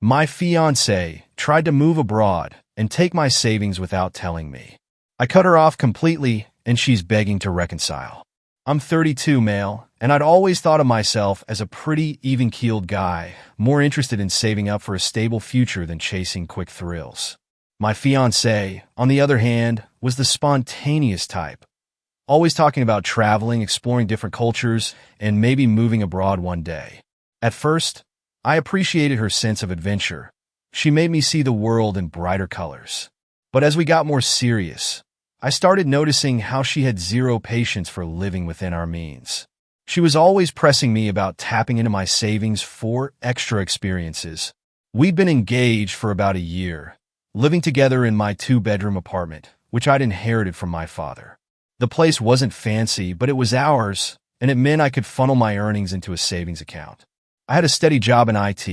My fiancée tried to move abroad and take my savings without telling me. I cut her off completely, and she's begging to reconcile. I'm 32, male, and I'd always thought of myself as a pretty even-keeled guy, more interested in saving up for a stable future than chasing quick thrills. My fiancée, on the other hand, was the spontaneous type, always talking about traveling, exploring different cultures, and maybe moving abroad one day. At first, I appreciated her sense of adventure. She made me see the world in brighter colors. But as we got more serious, I started noticing how she had zero patience for living within our means. She was always pressing me about tapping into my savings for extra experiences. We'd been engaged for about a year, living together in my 2-bedroom apartment, which I'd inherited from my father. The place wasn't fancy, but it was ours, and it meant I could funnel my earnings into a savings account. I had a steady job in IT,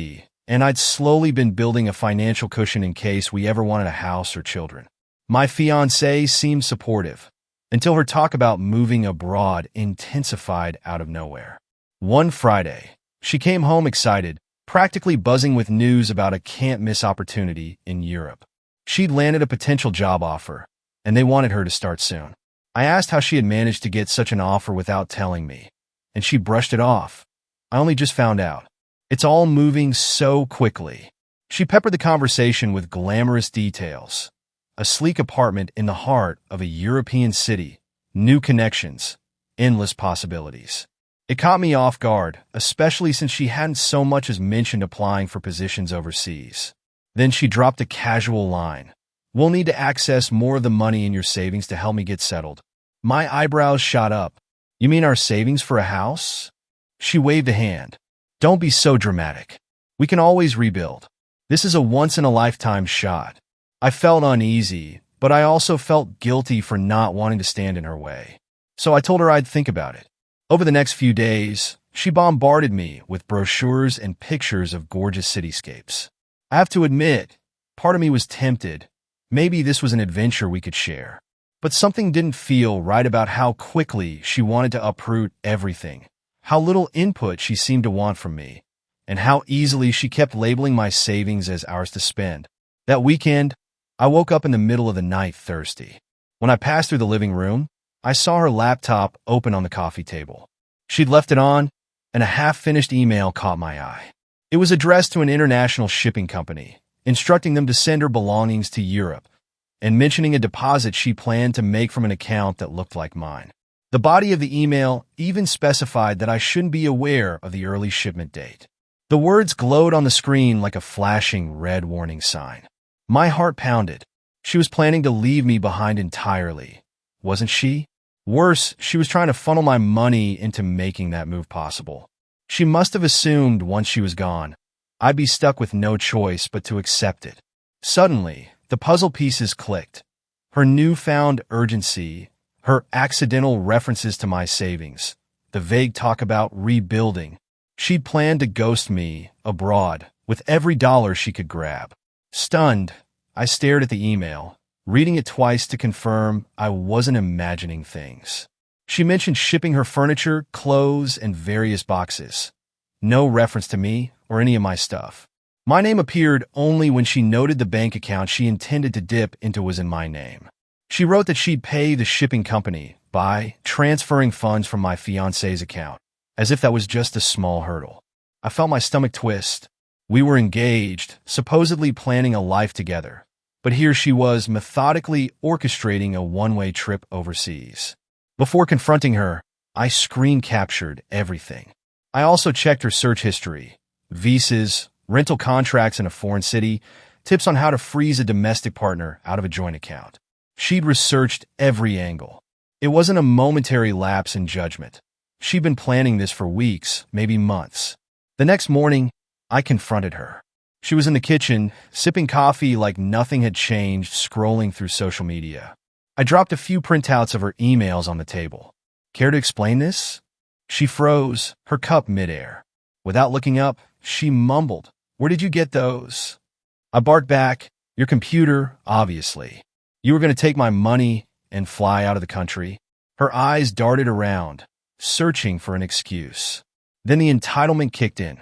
and I'd slowly been building a financial cushion in case we ever wanted a house or children. My fiancée seemed supportive, until her talk about moving abroad intensified out of nowhere. One Friday, she came home excited, practically buzzing with news about a can't-miss opportunity in Europe. She'd landed a potential job offer, and they wanted her to start soon. I asked how she had managed to get such an offer without telling me, and she brushed it off. I only just found out. It's all moving so quickly. She peppered the conversation with glamorous details. A sleek apartment in the heart of a European city, new connections, endless possibilities. It caught me off guard, especially since she hadn't so much as mentioned applying for positions overseas. Then she dropped a casual line. "We'll need to access more of the money in your savings to help me get settled." My eyebrows shot up. "You mean our savings for a house?" She waved a hand. "Don't be so dramatic. We can always rebuild. This is a once-in-a-lifetime shot." I felt uneasy, but I also felt guilty for not wanting to stand in her way. So I told her I'd think about it. Over the next few days, she bombarded me with brochures and pictures of gorgeous cityscapes. I have to admit, part of me was tempted. Maybe this was an adventure we could share. But something didn't feel right about how quickly she wanted to uproot everything, how little input she seemed to want from me, and how easily she kept labeling my savings as ours to spend. That weekend, I woke up in the middle of the night thirsty. When I passed through the living room, I saw her laptop open on the coffee table. She'd left it on, and a half-finished email caught my eye. It was addressed to an international shipping company, instructing them to send her belongings to Europe, and mentioning a deposit she planned to make from an account that looked like mine. The body of the email even specified that I shouldn't be aware of the early shipment date. The words glowed on the screen like a flashing red warning sign. My heart pounded. She was planning to leave me behind entirely, wasn't she? Worse, she was trying to funnel my money into making that move possible. She must have assumed once she was gone, I'd be stuck with no choice but to accept it. Suddenly, the puzzle pieces clicked. Her newfound urgency, her accidental references to my savings, the vague talk about rebuilding. She'd planned to ghost me abroad with every dollar she could grab. Stunned, I stared at the email, reading it twice to confirm I wasn't imagining things. She mentioned shipping her furniture, clothes, and various boxes. No reference to me or any of my stuff. My name appeared only when she noted the bank account she intended to dip into was in my name. She wrote that she'd pay the shipping company by transferring funds from my fiancé's account, as if that was just a small hurdle. I felt my stomach twist. We were engaged, supposedly planning a life together, but here she was methodically orchestrating a one-way trip overseas. Before confronting her, I screen-captured everything. I also checked her search history, visas, rental contracts in a foreign city, tips on how to freeze a domestic partner out of a joint account. She'd researched every angle. It wasn't a momentary lapse in judgment. She'd been planning this for weeks, maybe months. The next morning, I confronted her. She was in the kitchen, sipping coffee like nothing had changed, scrolling through social media. I dropped a few printouts of her emails on the table. "Care to explain this?" She froze, her cup midair. Without looking up, she mumbled, "Where did you get those?" I barked back, "Your computer, obviously. You were going to take my money and fly out of the country." Her eyes darted around, searching for an excuse. Then the entitlement kicked in.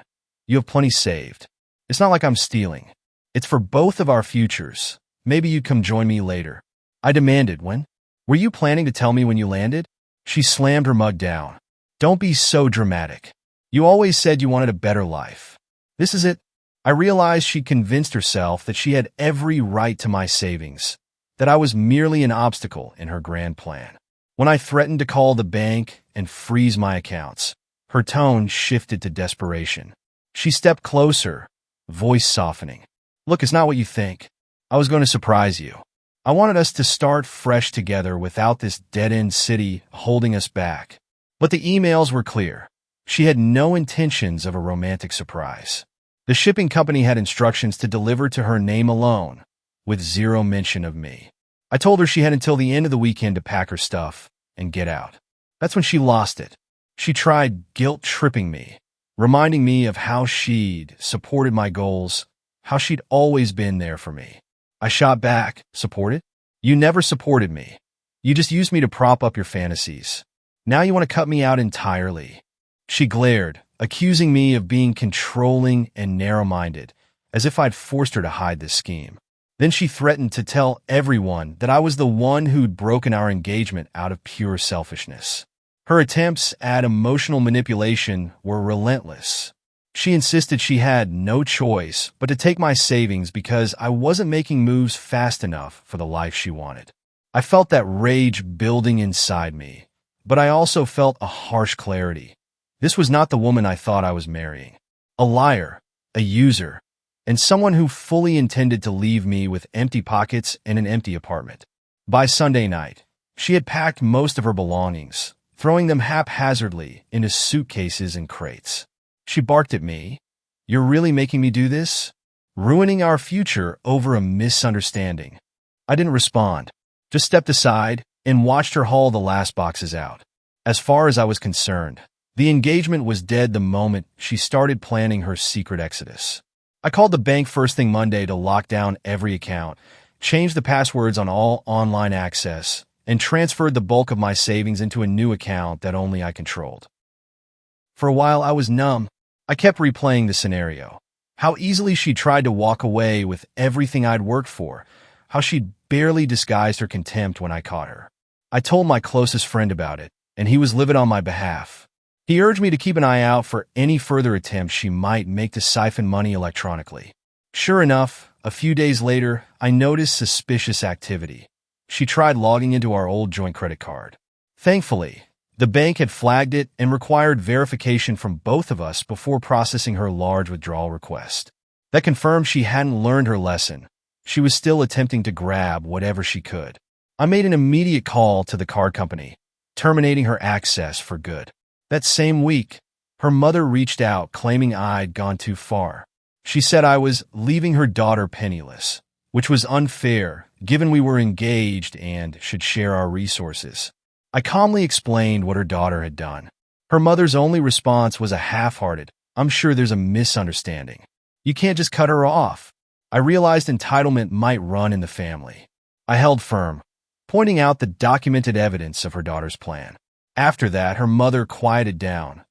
"You have plenty saved. It's not like I'm stealing. It's for both of our futures. Maybe you'd come join me later. I demanded. When? Were you planning to tell me when you landed? She slammed her mug down. Don't be so dramatic. You always said you wanted a better life. This is it. I realized she'd convinced herself that she had every right to my savings, that I was merely an obstacle in her grand plan. When I threatened to call the bank and freeze my accounts, her tone shifted to desperation. She stepped closer, voice softening. Look, it's not what you think. I was going to surprise you. I wanted us to start fresh together without this dead-end city holding us back. But the emails were clear. She had no intentions of a romantic surprise. The shipping company had instructions to deliver to her name alone, with zero mention of me. I told her she had until the end of the weekend to pack her stuff and get out. That's when she lost it. She tried guilt-tripping me, reminding me of how she'd supported my goals, how she'd always been there for me. I shot back. Supported? You never supported me. You just used me to prop up your fantasies. Now you want to cut me out entirely. She glared, accusing me of being controlling and narrow-minded, as if I'd forced her to hide this scheme. Then she threatened to tell everyone that I was the one who'd broken our engagement out of pure selfishness. Her attempts at emotional manipulation were relentless. She insisted she had no choice but to take my savings because I wasn't making moves fast enough for the life she wanted. I felt that rage building inside me, but I also felt a harsh clarity. This was not the woman I thought I was marrying. A liar, a user, and someone who fully intended to leave me with empty pockets and an empty apartment. By Sunday night, she had packed most of her belongings, throwing them haphazardly into suitcases and crates. She barked at me. You're really making me do this? Ruining our future over a misunderstanding. I didn't respond, just stepped aside and watched her haul the last boxes out. As far as I was concerned, the engagement was dead the moment she started planning her secret exodus. I called the bank first thing Monday to lock down every account, changed the passwords on all online access, and transferred the bulk of my savings into a new account that only I controlled. For a while, I was numb. I kept replaying the scenario. How easily she tried to walk away with everything I'd worked for. How she'd barely disguised her contempt when I caught her. I told my closest friend about it, and he was livid on my behalf. He urged me to keep an eye out for any further attempts she might make to siphon money electronically. Sure enough, a few days later, I noticed suspicious activity. She tried logging into our old joint credit card. Thankfully, the bank had flagged it and required verification from both of us before processing her large withdrawal request. That confirmed she hadn't learned her lesson. She was still attempting to grab whatever she could. I made an immediate call to the card company, terminating her access for good. That same week, her mother reached out claiming I'd gone too far. She said I was leaving her daughter penniless, which was unfair given we were engaged and should share our resources. I calmly explained what her daughter had done. Her mother's only response was a half-hearted, "I'm sure there's a misunderstanding. You can't just cut her off." I realized entitlement might run in the family. I held firm, pointing out the documented evidence of her daughter's plan. After that, her mother quieted down,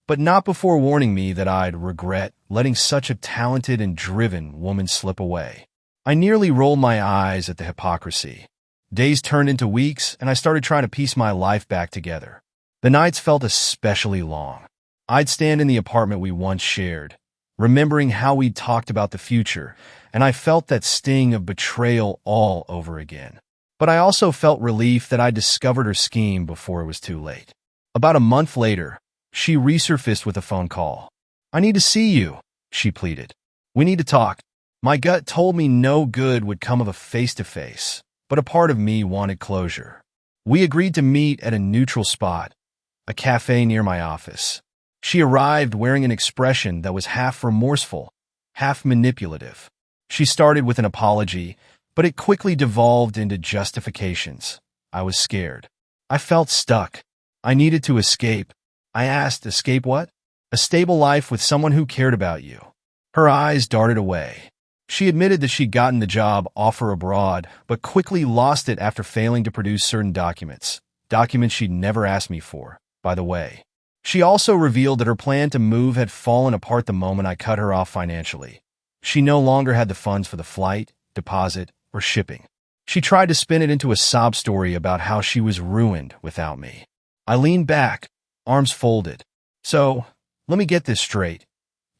but not before warning me that I'd regret letting such a talented and driven woman slip away. I nearly rolled my eyes at the hypocrisy. Days turned into weeks, and I started trying to piece my life back together. The nights felt especially long. I'd stand in the apartment we once shared, remembering how we'd talked about the future, and I felt that sting of betrayal all over again. But I also felt relief that I discovered her scheme before it was too late. About a month later, she resurfaced with a phone call. "I need to see you," she pleaded. "We need to talk." My gut told me no good would come of a face-to-face, but a part of me wanted closure. We agreed to meet at a neutral spot, a cafe near my office. She arrived wearing an expression that was half remorseful, half manipulative. She started with an apology, but it quickly devolved into justifications. I was scared. I felt stuck. I needed to escape. I asked, "Escape what?" "A stable life with someone who cared about you." Her eyes darted away. She admitted that she'd gotten the job offer abroad, but quickly lost it after failing to produce certain documents she'd never asked me for, by the way. She also revealed that her plan to move had fallen apart the moment I cut her off financially. She no longer had the funds for the flight, deposit, or shipping. She tried to spin it into a sob story about how she was ruined without me. I leaned back, arms folded. So, let me get this straight.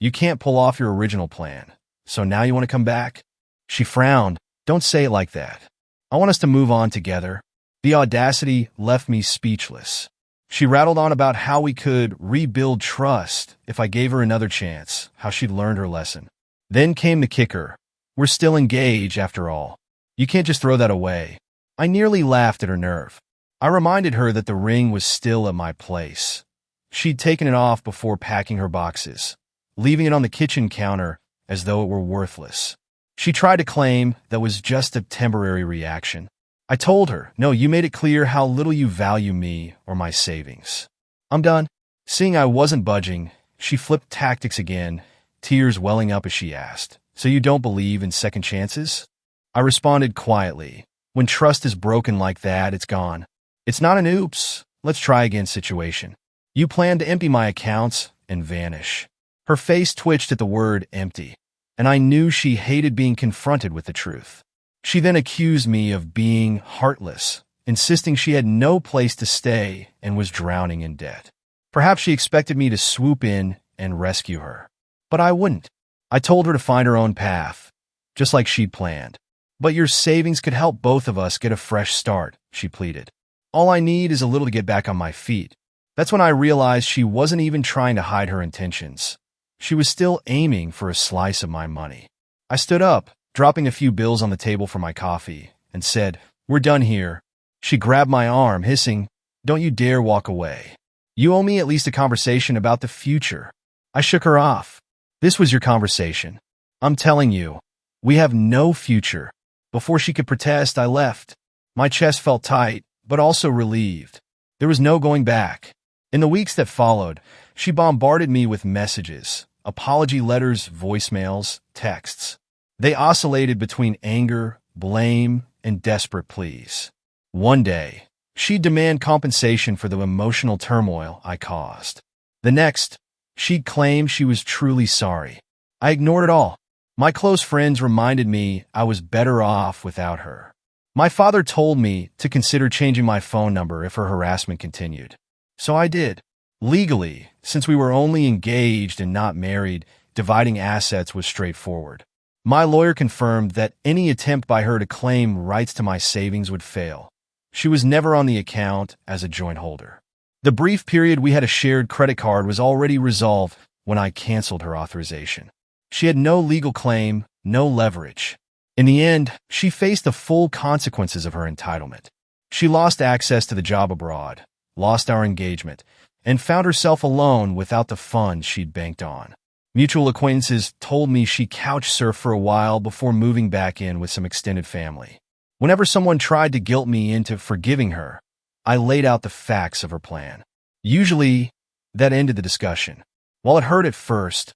You can't pull off your original plan. So now you want to come back? She frowned. Don't say it like that. I want us to move on together. The audacity left me speechless. She rattled on about how we could rebuild trust if I gave her another chance, how she'd learned her lesson. Then came the kicker. We're still engaged after all. You can't just throw that away. I nearly laughed at her nerve. I reminded her that the ring was still at my place. She'd taken it off before packing her boxes, leaving it on the kitchen counter as though it were worthless. She tried to claim that was just a temporary reaction. I told her, no, you made it clear how little you value me or my savings. I'm done. Seeing I wasn't budging, she flipped tactics again, tears welling up as she asked, so you don't believe in second chances? I responded quietly, when trust is broken like that, it's gone. It's not an oops, let's try again situation. You plan to empty my accounts and vanish. Her face twitched at the word empty, and I knew she hated being confronted with the truth. She then accused me of being heartless, insisting she had no place to stay and was drowning in debt. Perhaps she expected me to swoop in and rescue her. But I wouldn't. I told her to find her own path, just like she'd planned. But your savings could help both of us get a fresh start, she pleaded. All I need is a little to get back on my feet. That's when I realized she wasn't even trying to hide her intentions. She was still aiming for a slice of my money. I stood up, dropping a few bills on the table for my coffee, and said, we're done here. She grabbed my arm, hissing, don't you dare walk away. You owe me at least a conversation about the future. I shook her off. This was your conversation. I'm telling you, we have no future. Before she could protest, I left. My chest felt tight, but also relieved. There was no going back. In the weeks that followed, she bombarded me with messages, apology letters, voicemails, texts. They oscillated between anger, blame, and desperate pleas. One day, she'd demand compensation for the emotional turmoil I caused. The next, she'd claim she was truly sorry. I ignored it all. My close friends reminded me I was better off without her. My father told me to consider changing my phone number if her harassment continued. So I did. Legally, since we were only engaged and not married, dividing assets was straightforward. My lawyer confirmed that any attempt by her to claim rights to my savings would fail. She was never on the account as a joint holder. The brief period we had a shared credit card was already resolved when I canceled her authorization. She had no legal claim, no leverage. In the end, she faced the full consequences of her entitlement. She lost access to the job abroad, lost our engagement, and found herself alone without the funds she'd banked on. Mutual acquaintances told me she couch surfed for a while before moving back in with some extended family. Whenever someone tried to guilt me into forgiving her, I laid out the facts of her plan. Usually, that ended the discussion. While it hurt at first,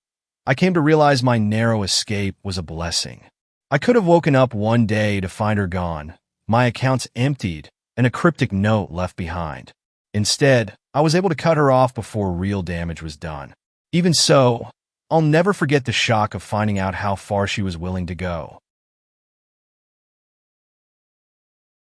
I came to realize my narrow escape was a blessing. I could have woken up one day to find her gone, my accounts emptied, and a cryptic note left behind. Instead, I was able to cut her off before real damage was done. Even so, I'll never forget the shock of finding out how far she was willing to go.